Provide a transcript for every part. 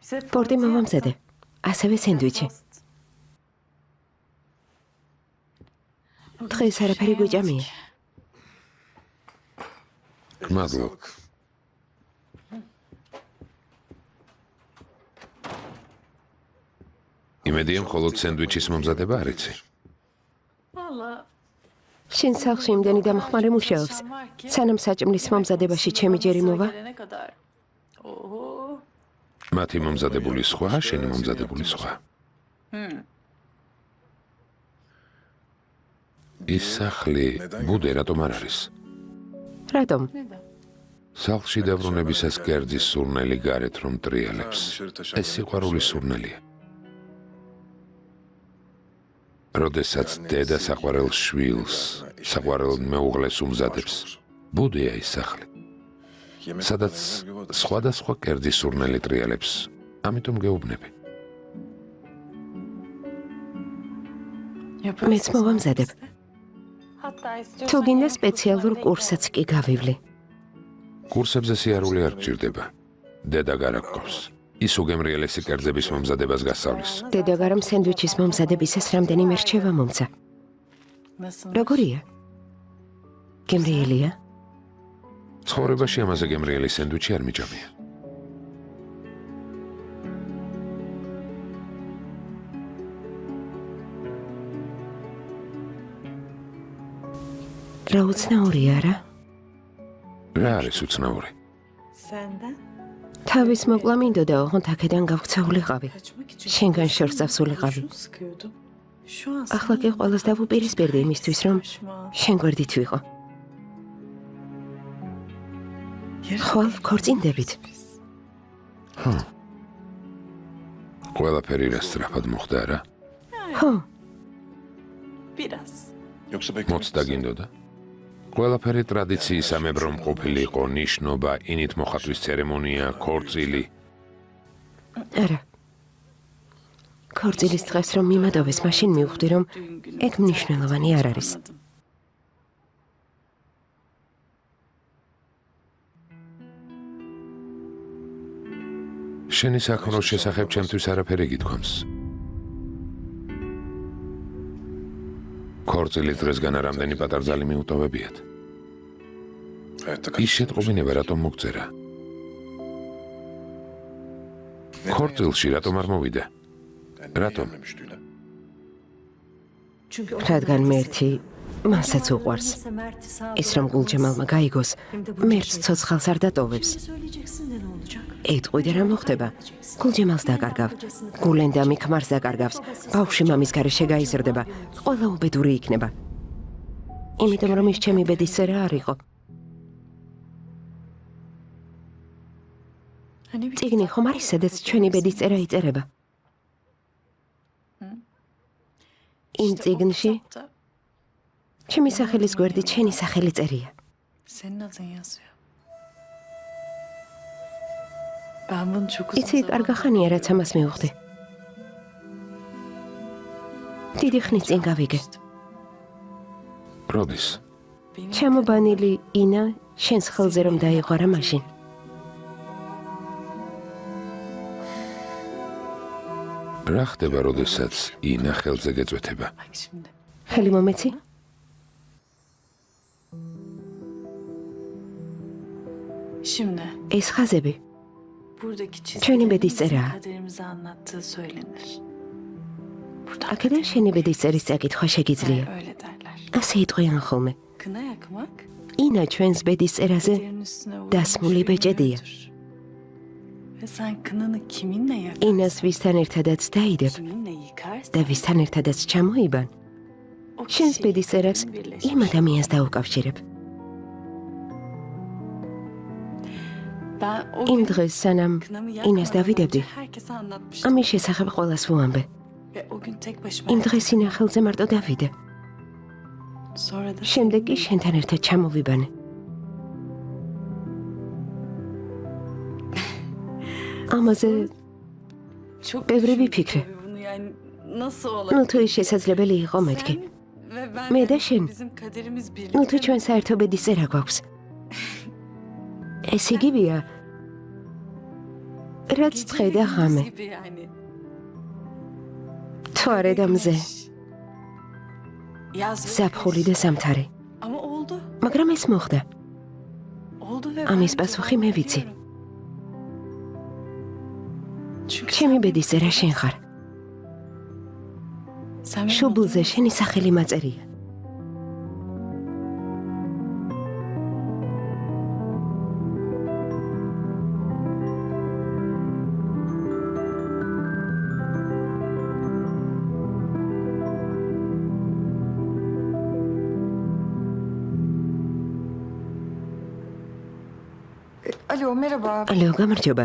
პორტი მომამზადე. ასევე სენდვიჩი. დღეს არაფერი გვიჭამია. მადლობ. იმედია მხოლოდ სენდვიჩის მომზადება არ იცი. შენ სახლში იმდენი დამხმარე მუშაობს. სანამ საჭმლის მომზადებაში ჩემი ჯერი მოვა. მათი მომზადებული სხვა, შენი მომზადებული სხვა. ის სახლი ბუდე რატომ არ არის? რატომ? სახლში დაბრუნებისას კერძის სურნელი გარეთ რომ ტრიალებს. ეს სიყვარულის სურნელია. როდესაც დედა საყვარელ შვილს, საყვარელ მეუღლეს უმზადებს, ბუდეა ის სახლი. სადაც სხვადასხვა კერძის სურნელი ტრიალებს, ამიტომ გეუბნები. მეც მოვამზადებ. თუ გინდა სპეციალურ კურსსაც კი გავივლი. კურსებზე სიარული არ გჭირდება. დედა გარაგვყავს. ის უგემრიელესი კერძების მომზადებას გასწავლის. დედაგარამ სენდვიჩის მომზადებისას რამდენიმე რჩევა მომცა. როგორია? გემრიელია? ცხოვრებაში ამაზე გემრიელი სენდვიჩი არ მიჭამია. რა უცნაურია რა? რა არის უცნაური? თავის მოკლა მინდოდა, ოღონდ აქედან გავქცეულიყავი. შენგან შორს წავსულიყავი. ახლა კი ყველას დავუპირისპირდი იმისთვის, რომ შენ გვერდით ვიყო. ხვალ ქორწინდებით. ყველაფერი რა სწრაფად მოხდა რა? ხო, მოცდა გინდოდა? ყველაფერი ტრადიციისამებრ მყოფილიყო, ნიშნობა, ინით მოხატვის ცერემონია, ქორწილი. არა. ქორწილის დღეს რომ მიმატოვეს, მაშინ მივხვდი, რომ ეგ მნიშვნელოვანი არ არის. შენი საქმროს შესახებ ჩემთვის არაფერი გითქვამს. ქორწილის დღესგან რამდენი პატარძალი მიუტოვებიათ. ის შეტყობინება რატომ მოგწერა? ქორწილში რატომ არ მოვიდა? რატომ? რადგან მერთი მასაც უყვარს. ის რომ გულჯემალმა გაიგოს, მერტს ცოცხალს არ დატოვებს. ეტყვი და რა მოხდება? გულჯემალს დაკარგავ. გულენდამი ქმარს დაკარგავს. ბავშვი მამის გარეშე გაიზრდება. ყველა უბედური იქნება. იმიტომ რომ ის ჩემი ბედისწერა არ იყო. წიგნი ხომ არის, სადაც ჩვენი ბედისწერა იწერება? იმ წიგნში ჩემი სახელის გვერდით შენი სახელი წერია. იცი, კარგა ხანია, რაც ამას მივხვდი. დიდი ხნის წინ გავიგე. როდის? ჩამობანილი ინა შენს ხელზე რომ დაიღვარა მაშინ. რა ხდება, როდესაც ინა ხელზე გეწვეთება? ხელი მომეცი? ეს ხაზები ჩვენი ბედისწერაა. აქედან შენი ბედისწერის წაკითხვა შეგიძლია. ასე იტყვიან ხოლმე. ინა ჩვენს ბედისწერაზე დასმული ბეჭედია. ინას ვისთან ერთადაც დაიდებ და ვისთან ერთადაც ჩამოიბან, შენს ბედისწერას იმ ადამიანს დაუკავშირებ. იმ დღეს სანამ ინას დავიდებდი, ამის შესახებ ყველას ვუამბე. იმ დღეს ინა ხელზე მარტო დავიდე. შემდეგ კი შენთან ერთად ჩამოვიბანე. ამაზე ბევრი ვიფიქრე. ნუ თუ ის შესაძლებელი იყო მეთქი. მე და შენ. ნუ თუ ჩვენ საერთო ბედისწერა გვაქვს. ეს იგივეა. რაც თხე და ღამე. თვარე და მზე. ზაფხული და ზამთარი. მაგრამ ეს მოხდა. ამის პასუხი მე ვიცი. ჩემი ბედისწერა შენ ხარ. შუბლზე შენი სახელი მაწერია. Alo, merhaba. ალო, გამარჯობა.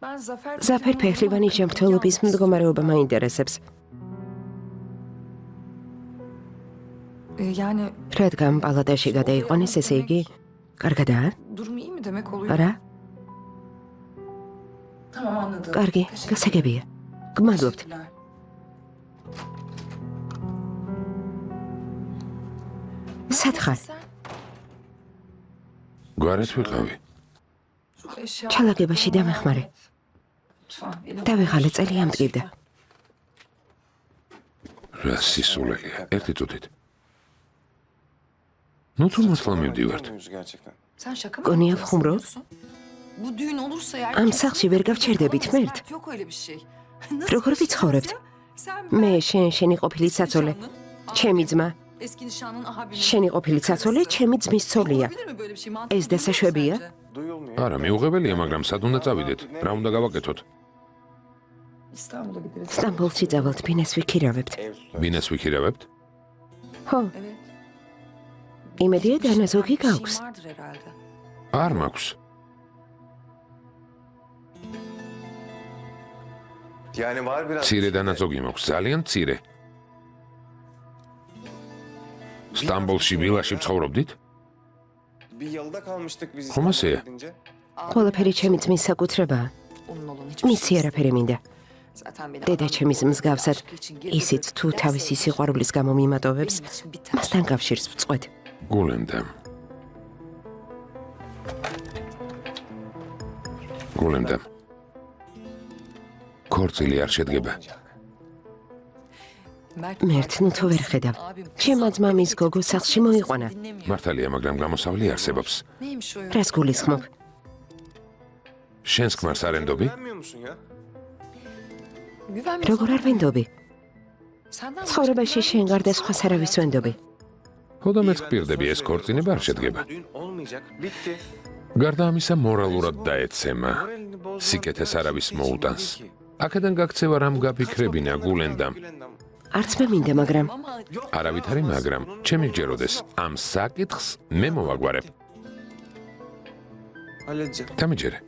Ben Zafer ზაფერ ფეხლივანის შემთხვევების მდგომარეობა მაინტერესებს. Yani რადგან პალატაში გადაიყვანეს, ესე იგი, კარგადაა? durumu iyi mi demek oluyor? არა? Tamam anladım. კარგი, გასაგებია. გმადლობთ. სად ხარ? გვარეთ ვიყავი. ჩალაგებაში დამეხმარე. დავიღალე წელი ამტკივდა. რა სისულელია. ერთი წუთით. ნუ თუ მოსლა მივდივართ. Sen şaka mı Konuya yapıyorsun? kumru. Bu düğün olursa eğer Am sağში ვერ გავჩერდებით მერტ. yok öyle bir şey. როგორ ვიცხოვრებთ? Sen მე შენი ყოფილი ცაცოლე. ჩემი ძმა. eski nişanlın abinin. შენი ყოფილი ცაცოლე ჩემი ძმის ცოლია. Olabilir mi böyle bir şey? Mantıklı ეს დასაშვებია? არა, მიუღებელია, მაგრამ სად უნდა წავიდეთ? რა უნდა გავაკეთოთ? İstanbul'a gideriz. სტამბოლში წავალთ, ბინას ვიქირავებთ. ბინას ვიქირავებთ? ხო, Evet. იმედია დანაზოგი Bir şeyin გაქვს. vardır herhalde. არ მაქვს. Yani var biraz. ცირე დანაზოგი მაქვს, ძალიან ცირე. სტამბოლში ვილაში ცხოვრობდით? Bir yalıda kalmıştık biz Xoma İstanbul'a seya. gidince. ყველაფერი ჩემი ძმის საკუთრებაა. Onun olan hiçbir მისი şey. არაფერი მინდა. Zaten beni დედა adam ჩემის მსგავსად, aşkı için geri ისიც თუ dönüp თავისი derse სიყვარულის გამო მიმატოვებს, benim için biter. მასთან კავშირს ვწყვეთ. გულენდამ. გულენდამ. ქორწილი არ შედგება. მერტ, ნუ თუ ვერ ხედავ. ჩემო ძმა მის გოგო სახლში მოიყვანა. მართალია, მაგრამ გამოსავალი არსებობს. Neymiş o ya? რას გულისხმობ? შენს ქმარს არ ენდობი? Güvenmiyor musun ya? Güvenmiyorsan როგორ არ ვენდობი? senden ცხოვრებაში შენ გარდა სხვას არავის ვენდობი. ხოდა მეც გპირდები, ეს ქორწინება არ შედგება. Düğün olmayacak. Bitti. გარდა ამისა, მორალურად დაეცემა. Moralini bozmak სიკეთეს biraz არავის için მოუტანს. değil ki. აქედან გაქცევა რამ გაფიქრებინა, გულენდამ. Gülendam. არც მე მინდა, მაგრამ ama არავითარი, მაგრამ ჩემი გჯეროდეს, ამ საკითხს მე მოვაგვარებ. Halledeceğim. დამიჯერე.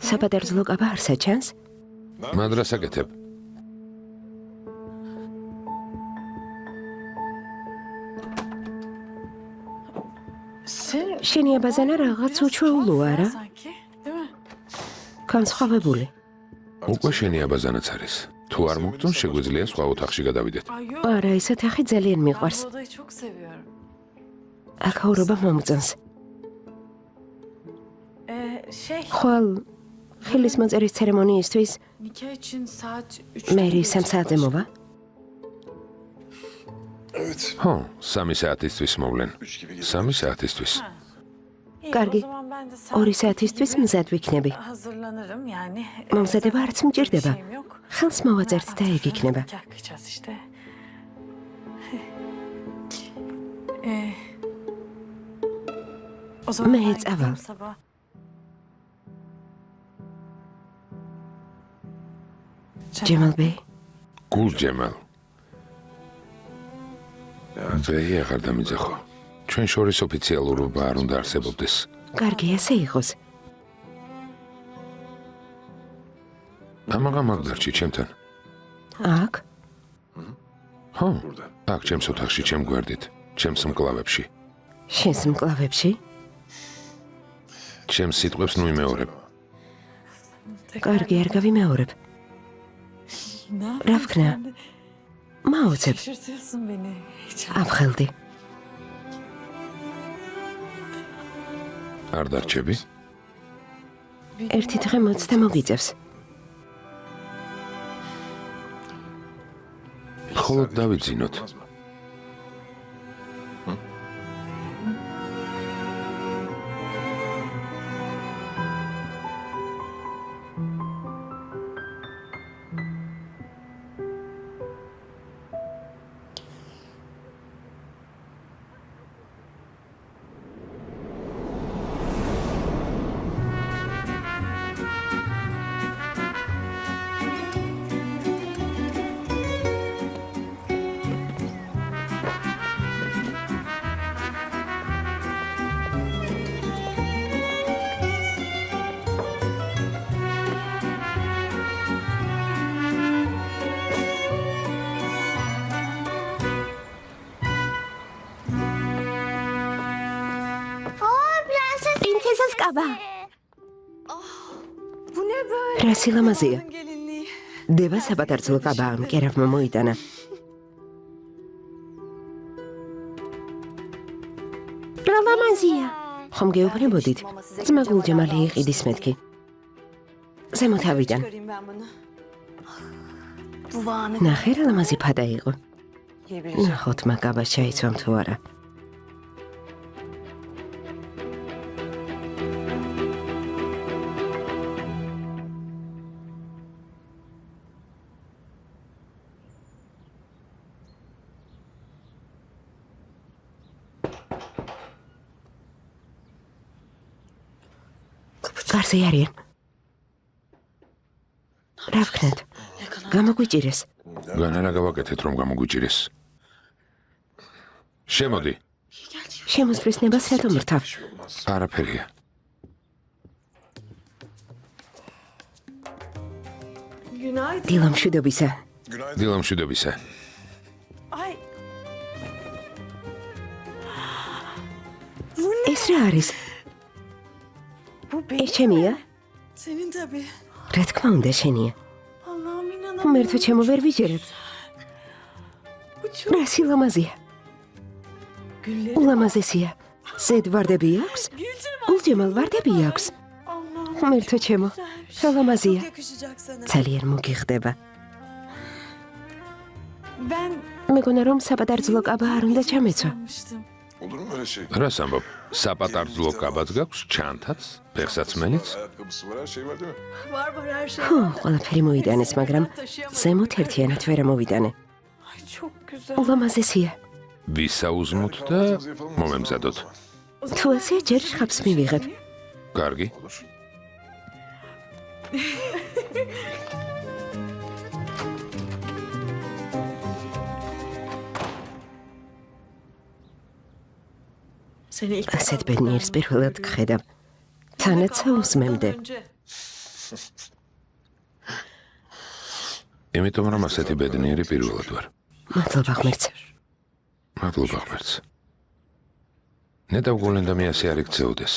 საბადარძლო კაბა არ საჩანს? მადრას აკეთებ. sen შენი აბაზანა რაღაც უჩვეულოა რა? sanki, değil mi? განსხვავებული. უკვე შენი აბაზანაც არის. თუ არ მოგწონს, შეგვიძლია სხვა ოთახში გადავიდეთ. Ay yok. არა, ეს ოთახი ძალიან Ben მიყვარს. bu odayı çok seviyorum. აქაურობა მომწონს. ხვალ ხელის მოწერის ცერემონიისთვის Nikah için saat 3'te მერი gelecek 3 საათზე başkan. მოვა? Evet. ხო, 3 საათისთვის მოვლენ. 3 საათისთვის. İyi, Kargi, o zaman ben de 2 საათისთვის მზად ვიქნები. hazırlanırım yani. მომზადება არც მჭირდება. Şeyim yok. ხელს მოვაწერთ და ეგ იქნება. Nikah kıyacağız işte. Ee, o zaman Me ben hiç gideyim aval. sabah. ჯემალ ბეი, გულ ჯემალ. ბეი აღარ დამიძახო. ჩვენ შორის ოფიციალურობა არ უნდა არსებობდეს. კარგი ასე იყოს. ამაღამ აქ დარჩი ჩემთან. აქ? ხო, აქ ჩემს ოთახში, ჩემ გვერდით, ჩემს მკლავებში. შენს მკლავებში? ჩემს სიტყვებს ნუ იმეორებ. კარგი, არ გავიმეორებ. რა ვქნა? მაოცებ, Şaşırtıyorsun beni. Hiç აფხელდი. არ დარჩები? ერთი დღე მოც და მოგიწევს. მხოლოდ დავიძინოთ. პრინცესას კაბა. Bu ne böyle? რა სილამაზეა. Gelinliği. დევა საბატარძლო კაბაა, მკერავმა მოიტანა. რა ლამაზია. ხომ გეუბნებოდით? ძმა გულჯემალი იყიდის მეთქი. ზემოთ ავიდან. Çıkarayım ben bunu. Bu vana ნახე რა ლამაზი ფადა იყო. yiyebileceğim. ნახოთ მაგაბა შეიცვამ თუ არა. გარზე არიან. რა ვქნათ? გამოგვიჭირეს. განანა გავაკეთეთ რომ გამოგვიჭირეს. შემოდი. შემოსვლის ნებას რატომ რთავ? არაფერია. Günaydın. დილამშვიდობისა. დილამშვიდობისა. Ay. ეს რა არის? Bu ეს benim. ჩემია? Senin tabii. რა თქმა უნდა შენია. Allah'ım inanamıyorum. მერთო ჩემო ვერ ვიჯერებ. Bu çok რა სილამაზია. gülleri. ულამაზესია. ზედ ვარდები აქვს? Gülcem გულჯემალ ვარდები აქვს? Allah'ım. მერთო ჩემო. რა ლამაზია. Çok yakışacak sana. ძალიან მოგიხდება. Ben მეგონა რომ საბატარძლო კაბა არ უნდა ჩამეცვა. sanmıştım. Olur mu öyle şey? რას ამბობ? საპატარძლო კაბაც გაქვს, çantაც, ფეხსაცმელიც? Ayakkabısı var, her şey var değil mi? Var var her şey. ხო, ყველაფერი მოიტანეს, მაგრამ ზემოთ ერთიანად ვერ ამოვიტანე. Ay çok güzel. ულამაზესია. ვისაუზმოთ და მომემზადოთ. თუ ასეა ჯერ შხაპს მივიღებ. კარგი? Olur. Seni ilk ასეთ ბედნიერს პირველად გხედავ. თანაც საუზმემდე. იმიტომ რომ ასეთი ბედნიერი პირველად ვარ. მადლობა ღმერთს. მადლობა ღმერთს. ნეტავ გოლენდა მე ასე არ იქცეოდეს.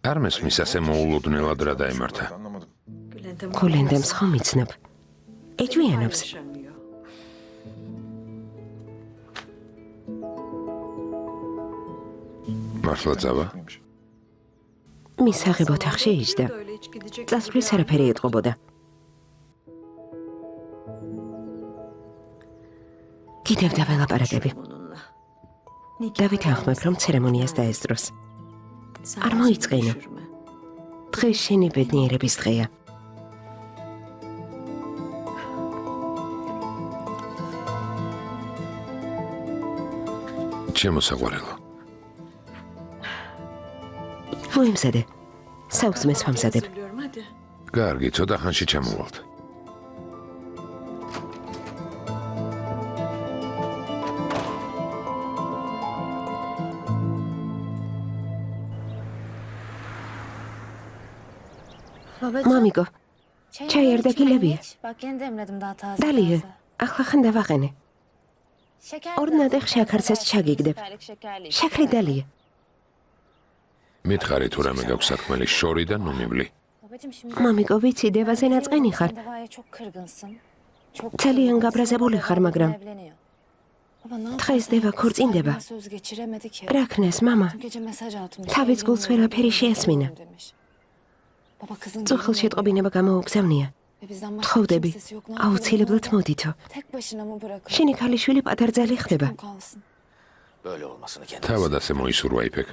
არ მესმის ასე მოულოდნელად რა დაემართა. Anlamadım. Gülendam გოლენდემს ხომ იცნობ? ეჭვიანობს. yaşamıyor. მართლა წავა? მის აღებ ოთახში იჯდა. წასვლის არაფერი ეტყობოდა. კიდევ დაველაპარაკები. Onunla. დავით ახმებ რომ ცერემონიას დაესწროს. არ მოიწყენო. დღეს შენი ბედნიერების დღეა. ჩემო საყვარელო. მოიმზადე. საუზმეს ვამზადებ. Söylüyorum hadi. კარგი, ცოტა ხანში ჩამოვალთ. მამიკო, Çay yerde gilebilir. Bak yeni demledim daha taze. Daliye, ახლა ხან დავაყენე. ორნადე შაქარსაც ჩაგიგდებ. შაქრი დალია. მითხარი თუ რამე გაქვს საქმელი შორი და ნუ მივლი. მამიკო, ვიცი, დევაზე ნაწყენი ხარ. ძალიან გაბრაზებული ხარ, მაგრამ დღეს დევა ქორწინდება. რა ქნეს, მამა? თავის გულს ვერაფერი შეესმინა. წუხილ შეტყობინება გამოუგზავნია. თხოვდები, აუცილებლად მოდითო. შენი ქალიშვილი პატარძალი ხდება. თავად ასე მოისურვა იფეკ.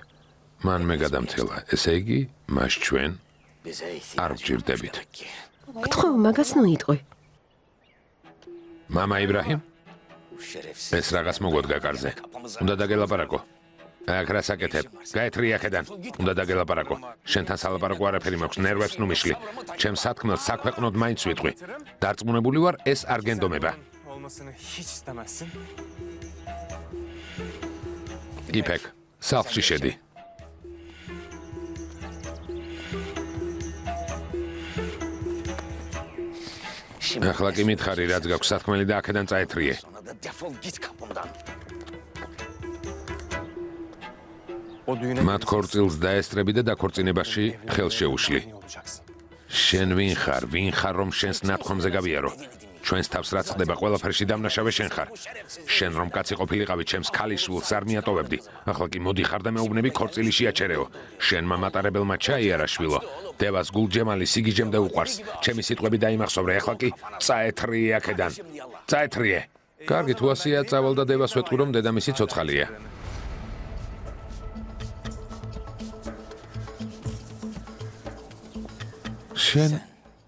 მან მე გადამთელა, ესე იგი, მას ჩვენ არ ვჭირდებით. გთხოვ, მაგას ნუ იტყვი. მამა იბრაჰიმ, ეს რაღაც მოგვადგა კარზე. უნდა დაგელაპარაკო. აქ რა საკეთებ? გაეთრი აქედან. უნდა დაგელაპარაკო. შენთან სალაპარაკო არაფერი მაქვს, ნერვებს ნუ მიშლი. ჩემს სათქმელს საქვეყნოდ მაინც ვიტყვი. დარწმუნებული ვარ, ეს არ გენდომება. იფეკ, სახლში შედი. ახლა კი მითხარი, რაც გაქვს სათქმელი და აქედან წაეთრიე. მათ ქორწილს დაესწრები და დაქორწინებაში ხელს შეუშლი. შენ ვინ ხარ, რომ შენს ნათქვამზე გავიარო? ჩვენს თავს რაც ხდება, ყველაფერში დამნაშავე შენ ხარ. შენ რომ კაცი ყოფილიყავი, ჩემს ქალიშვილს არ მიატოვებდი. ახლა კი მოდიხარ და მეუბნები ქორწილი შეაჩერეო. შენმა მატარებელმა ჩაიარა შვილო. დევას გულჯემალი სიგიჟემდე უყვარს. ჩემი სიტყვები დაიმახსოვრე, ახლა კი წაეთრიე აქედან. წაეთრიე. კარგი, თუ ასეა, წავალ და დევას ვეტყვი, რომ დედამისი ცოცხალია.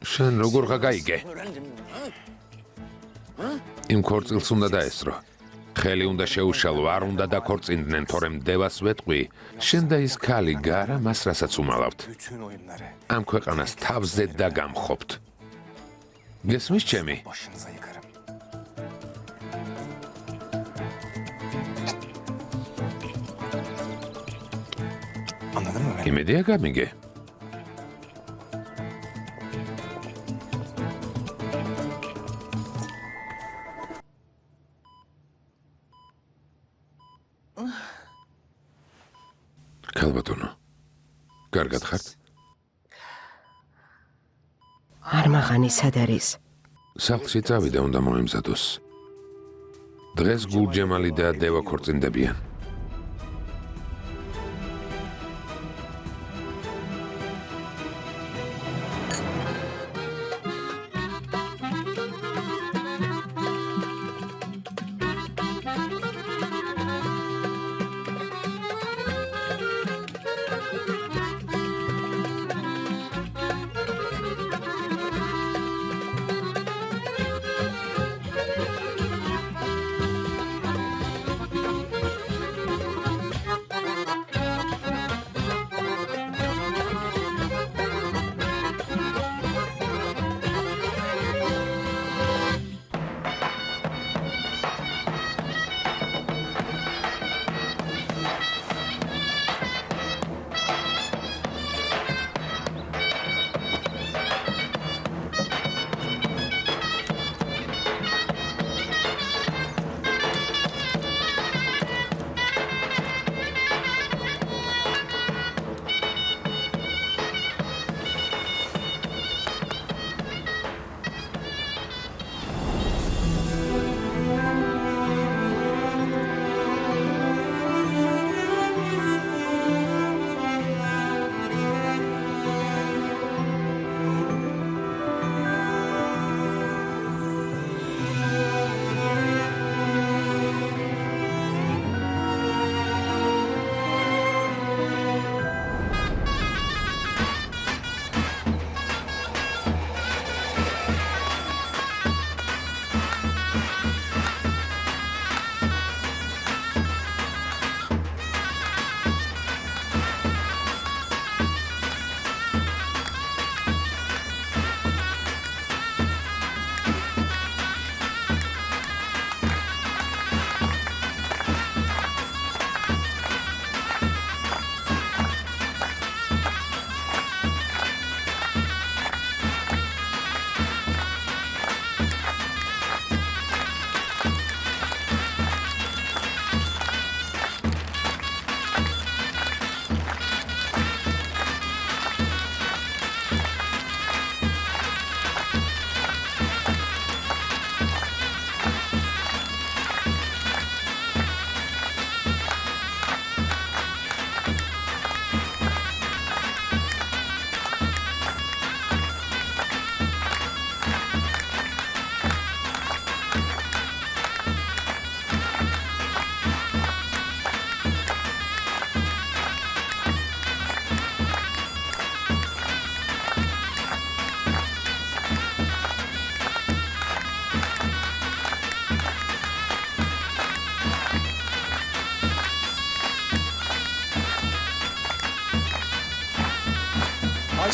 შენ როგორ გაიგე? იმ ქორწილს უნდა დაესწრო. ხელი უნდა შეუშალო, არ უნდა დაქორწინდნენ, თორემ დევას ვეტყვი, შენ და ის ქალი გარა მას რასაც უმალავთ. ამ ქვეყანას თავზე დაგამხობთ. გესმის ჩემი? იმედია გამიგე? ქალბატონო, კარგად ხართ? არმაღანი სად არის? სახლში წავიდა, უნდა მოემზადოს. დღეს გულჯემალი და დევა ქორწინდებიან.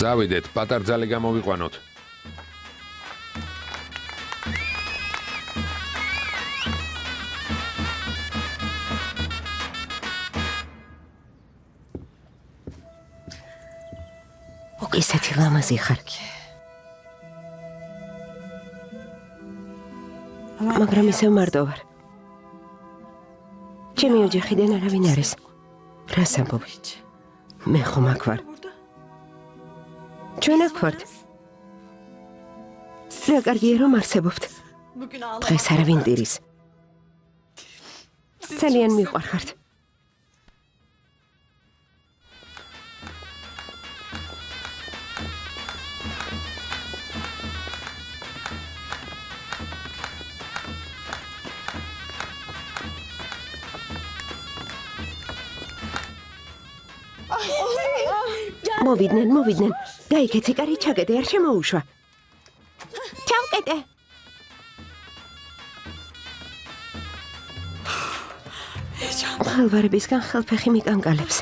წავიდეთ, პატარძალი გამოვიყვანოთ. ისეთი ლამაზი ხარ. მაგრამ ისევ მარტო ვარ. ჩემი ოჯახიდან არავინ არის. რას ამბობ? მე ხომ აქ ვარ. ჩვენ აქ ვართ. რა კარგია რომ არსებობთ. დღეს არავინ ტირის. ძალიან მიყვარხართ. მოვიდნენ. გაიქეცი კარი ჩაკეტე, არ შემოუშვა. ჩავკეტე. ხალვარებისგან ხელფეხი მიკანკალებს.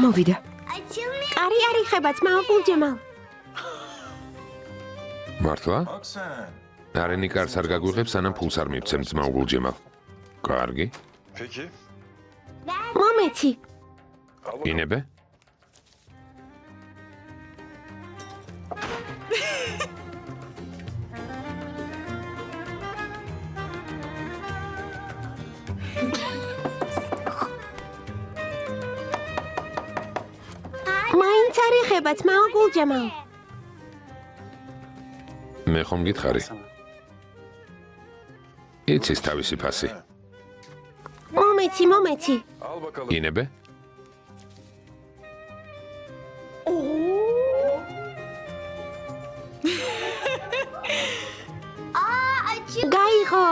მოვიდა. კარი არ იხება, ძმაო გულჯემალ. მართლა? არენი კარს არ გაგვიღებს, სანამ ფულს არ მივცემ ძმაო გულჯემალ. კარგი. Peki. მომეცი. ინებე? მაინც არ იხება, ძმაო გულჯემალ. მე ხომ გითხარი? იცის თავისი ფასი. მომეცი. Al bakalım. ინებე? გაიღო.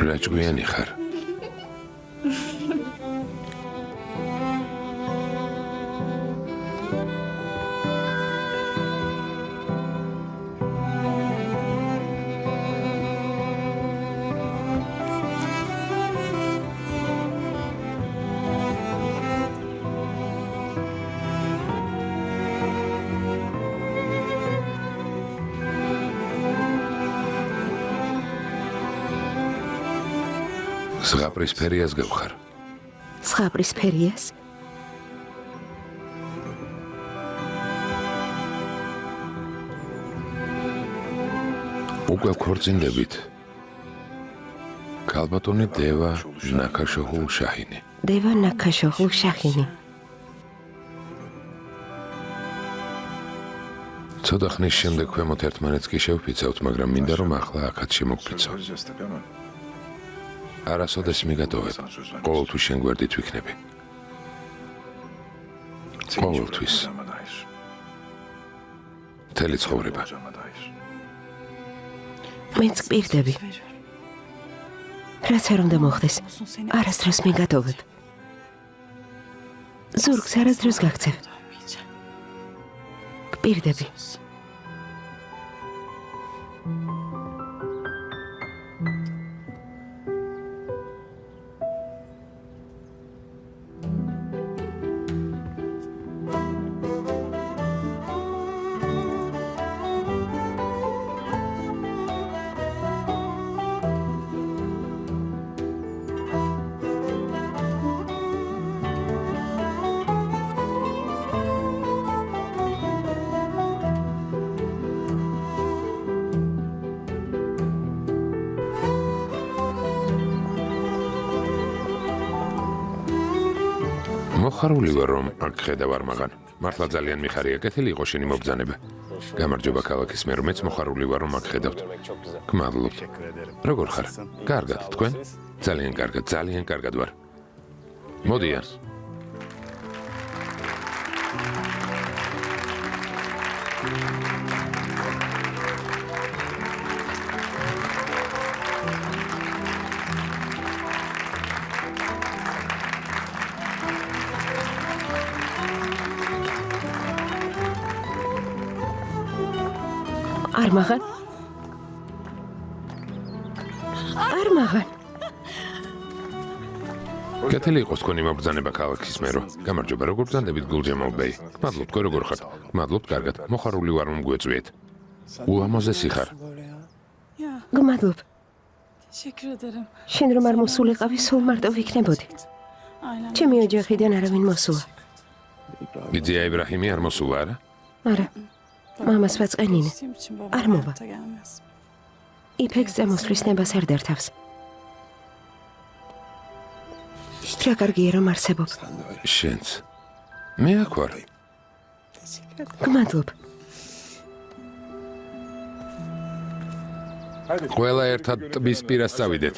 რა ჭკვიანი ხარ? ზღაპრის ფერიას გავხარ. ზღაპრის ფერიას? უკვე ქორწინდებით. ქალბატონი დევა ნაქაშოჰულ შაჰინი. დევა ნაქაშოჰულ შაჰინი. ცოტა ხნის შემდეგ ქვემოთ ერთმანეთს კი შევფიცავთ, მაგრამ მინდა რომ ახლა აქაც შემოგფიცო. Söyleyeceğiz tabii ama. არასოდეს მიგატოვებ. ყოველთვის შენ გვერდით ვიქნები. ყოველთვის. მთელი ცხოვრება. მეც გპირდები. რაც არ უნდა მოხდეს, არასდროს მიგატოვებ. ზურგს არასდროს გაქცევ. გპირდები. მოხარული ვარ რომ აქ ხედავ მაღან. მართლა ძალიან მიხარია, კეთილი იყო შენი მობრძანება. გამარჯობა ქალაქის მერ, მეც მოხარული ვარ რომ აქ ხედავთ. გმადლობთ. როგორ ხარ? კარგად, თქვენ? ძალიან კარგად ვარ. მოდიან. Armağan. კეთილი იყოს თქვენი მობრძანება ქალაქის მერო. გამარჯობა, როგორ ბრძანდებით გულჯემალ ბეი? გმადლობთ, თქვენ როგორ ხართ? გმადლობთ, კარგად. მოხარული ვარ რომ გვეწვიეთ. უამაზესი ხარ. გმადლობ. Teşekkür ederim. შენ რომ არ მოსულიყავი, სულ მარტო ვიქნებოდი. Aynen. ჩემი ოჯახიდან არავინ მოსულა. ბიძია იბრაჰიმი არ მოსულა არა? არა. მამას ვაწყენინე. İstediğim için babam Armova. hayatta gelmez. იფექს წამოსვლის ნებას არ დართავს. რა კარგია რომ არსებობ. შენც. მე აქ ვარ. გმადლობ. ყველა ერთად ტბის პირას წავიდეთ.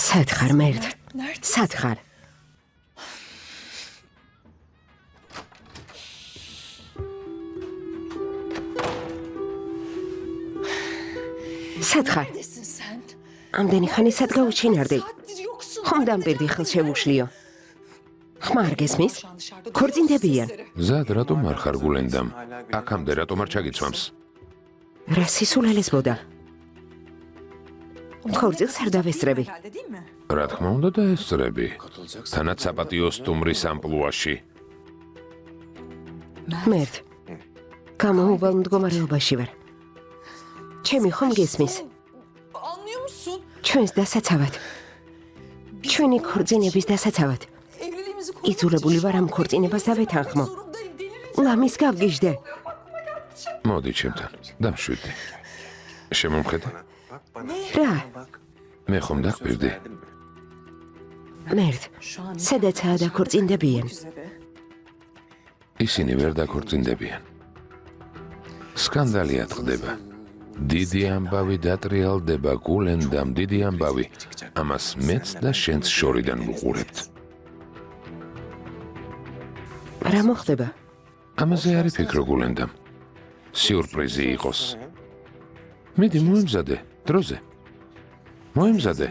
სად ხარ მერტ? სად ხარ? სად ხარ? Neredesin sen? ამდენი ხანი სად გაუჩინარდი? Saattir yoksun. ხომ დამპირდი ხელს შევუშლიო? ხმა არ გესმის? ქორწინდებიან. ზად რატომ არ ხარ გულენდამ? აქამდე რატომ არ ჩაგიცვამს? რა სისულელესბოდა? ქორწილს არ დავესწრები. Herhalde değil mi? რა თქმა უნდა დაესწრები. თანაც საპატიო სტუმრის ამპლუაში. მერტ. გამოუვალ მდგომარეობაში ვარ. ჩემი ხომ გესმის? Anlıyor musun? ჩვენს დასაცავად. ჩვენი ქორწინების დასაცავად. Evliliğimizi იძულებული ვარ ამ ქორწინებას დავეთანხმო. zorundayım. Deli ლამის გავგიჟდე. მოდი ჩემთან. დამშვიდე. შემომხედე? რა? მე ხომ დაგპირდი? მერტ. სადაცაა დაქორწინდებიან. ისინი ვერ დაქორწინდებიან. სკანდალი ატყდება. დიდი ამბავი დატრიალდება გულენდამ, დიდი ამბავი. ამას მეც და შენც შორიდან ვუყურებთ. რა მოხდება? ამაზე არ იფიქრო გულენდამ. სიურპრიზი იყოს. მიდი მოემზადე, დროზე. მოემზადე.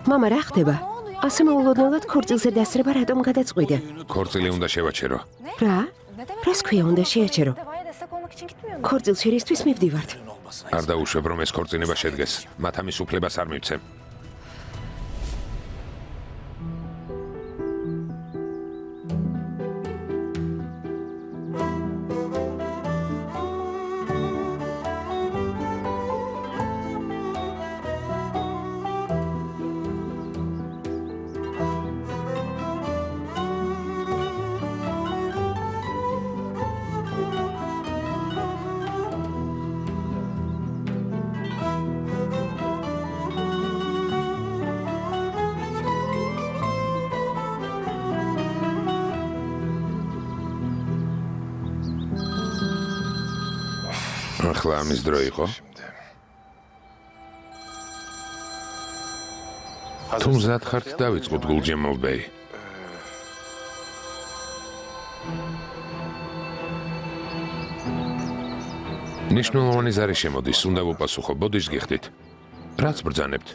მამა რა ხდება? ასე მოულოდნელად ქორწილზე დასწრება რატომ გადაწყვიტე? ქორწილი უნდა შევაჩერო. რა? რას ქვია უნდა შეაჩერო? ქორწილში რისთვის მივდივართ? არ დაუშვებ რომ ეს ქორწინება შედგეს. მათ ამის უფლებას არ მივცემ. ახლა ამის დრო იყო. თუ მზად ხართ დავიწყოთ გულჯემალ ბეი. ნიშნულოვანი ზარი შემოდის, უნდა ვუპასუხო, ბოდიშ გიხდით. რაც ბრძანებთ?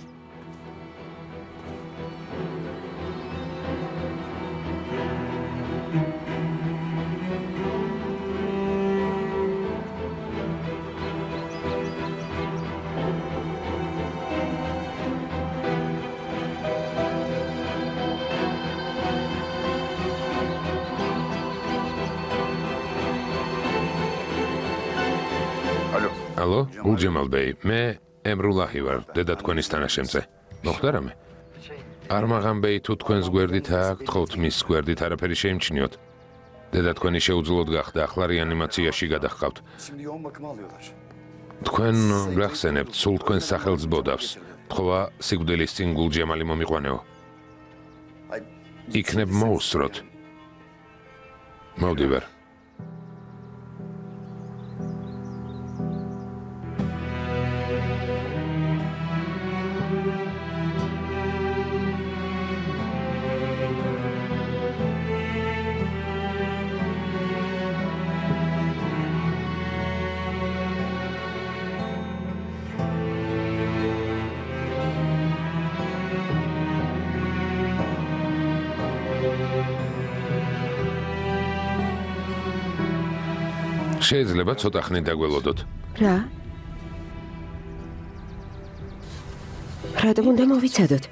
ალო, გულჯემალ ბეი, მე ემრულაჰი ვარ, დედა თქვენის თანაშემწე. მოხდა რამე? არ მაღამ ბეი, თუ თქვენს გვერდით აქვთ, თხოვთ მის გვერდით არაფერი შეიმჩნიოთ. დედა თქვენი შეუძლოდ გახდა, ახლა რეანიმაციაში გადაჰყავთ. თქვენ გახსენებთ, სულ თქვენს სახელს ბოდავს. თხოვა სიკვდილის წინ გულჯემალი მომიყვანეო. იქნებ მოუსწროთ. მოვდივარ. შეიძლება ცოტა ხნით დაგველოდოთ. რა? რატომ უნდა მოვიცადოთ?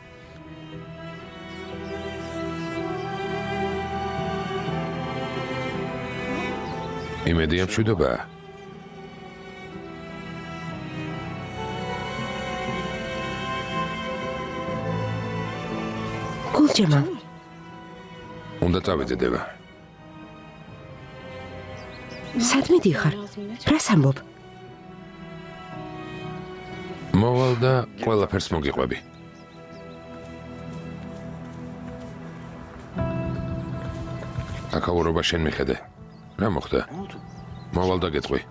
იმედია მშვიდობაა. გულჯემალ, უნდა წავიდე დევა. სად მიდიხარ? რას ამბობ? მოვალ და ყველაფერს მოგიყვები. აკაურობა შენ მიხედე. რა მოხდა? მოვალ და გეტყვი.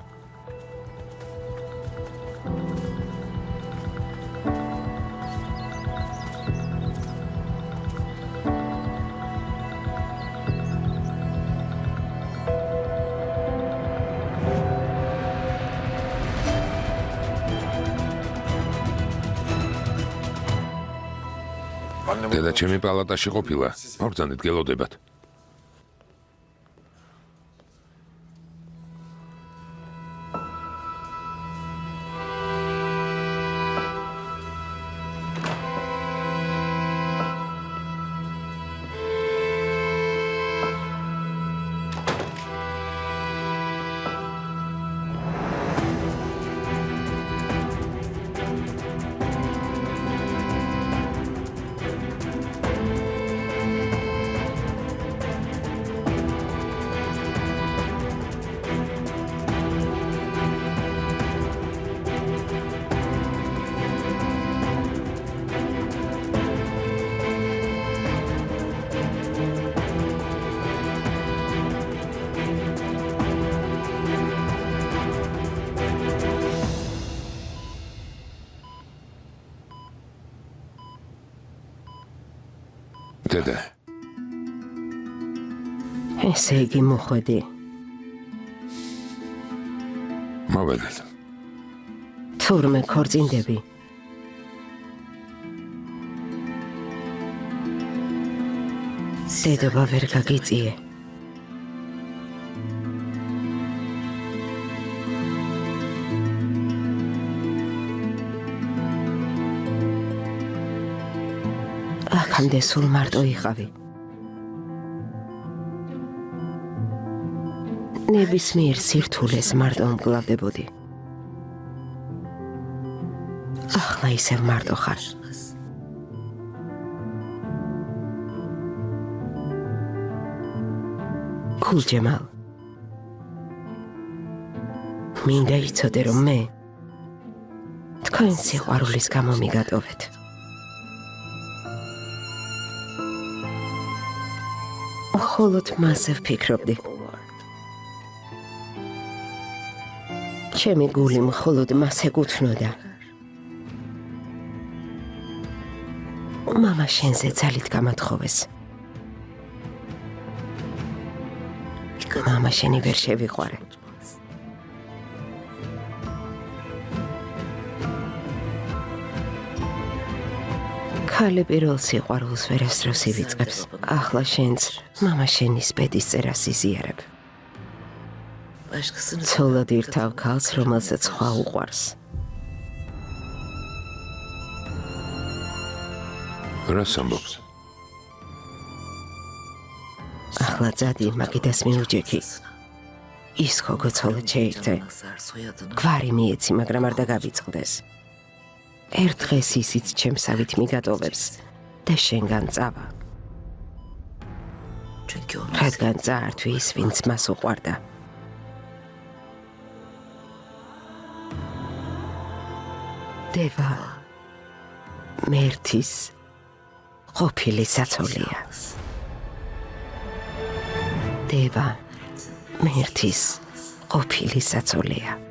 დედა ჩემი პალატაში ყოფილა. მოგძანდით გელოდებათ. დედა. ესე იგი მოხვედი. მოვედით. თურმე ქორწინდები. დედობა ვერ გაგიწიე. აქამდე სულ მარტო იყავი. ნებისმიერ სირთულეს მარტო მკლავდებოდი. ახლა ისევ მარტო ხარ. გულჯემალ, მინდა იცოდე, რომ მე თქვენ სიყვარულის გამო მიგატოვეთ. მხოლოდ მასე ვფიქრობდი. ჩემი გული მხოლოდ მას ეკუთვნოდა. მამა შენზე ძალით გამათხოვეს. მამა შენი ვერ შევიყვარე. ქალი პირველ სიყვარულს ვერასდროს ივიწყებს. ახლა შენც მამა შენის ბედის წერას იზიარებ. ცოლად ირთავ ქალს, რომელსაც სხვა უყვარს. რას ამბობს? ახლა ძადი მაგიდას მიუჯექი. ის ხოგო ცოლად შეირთე. გვარი მიეცი, მაგრამ არ დაგავიწყდეს. ერთ დღეს ისიც ჩემსავით მიგატოვებს და შენგან წავა. რადგან წაართვი ის, ვინც მას უყვარდა. დევა მერთის ყოფილი საცოლია. დევა მერთის ყოფილი საცოლია.